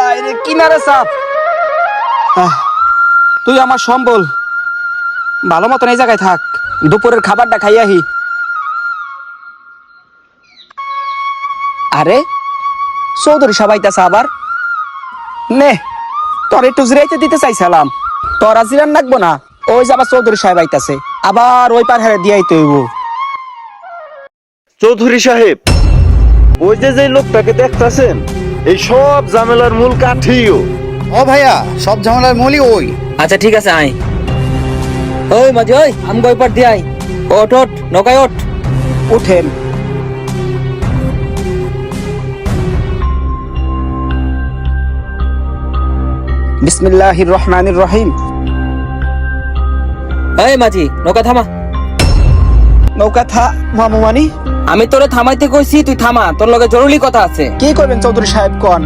আরে কিনারে চাপ। তুই আমার সম্বল, ভালো মতন এই জায়গায় থাক, দুপুরের খাবারটা খাই আহি। আরে চৌধুরী সবাইতাছে আবার। নে তোর একটু জিরাইতে দিতে চাইছিলাম, তোর জিরান লাগবো না। ওই যে আবার চৌধুরী সাহেব আইতাছে, আবার ওই পার হারে দিয়াইতে হইব। চৌধুরী সাহেব, ওই যে লোকটাকে দেখতাছেন, এই সব ঝামেলার মূল কাঠিও। ও ভাইয়া, সব ঝামেলার মূলই ওই। আচ্ছা ঠিক আছে, আয়। ওই মাঝি, ওই আমি গই পার দিয়ে আই। ওঠ ওঠ, নৌকায় ওঠ। উঠেন। বিসমিল্লাহির রহমানির রহিম। এই মাঝি, নৌকা থামা। নৌকা মামু মানি? আমি তোরে থামাইতে কইছি, তুই থামা, তোর লগে জরুরি কথা আছে। কি করবেন চৌধুরী সাহেব কোন?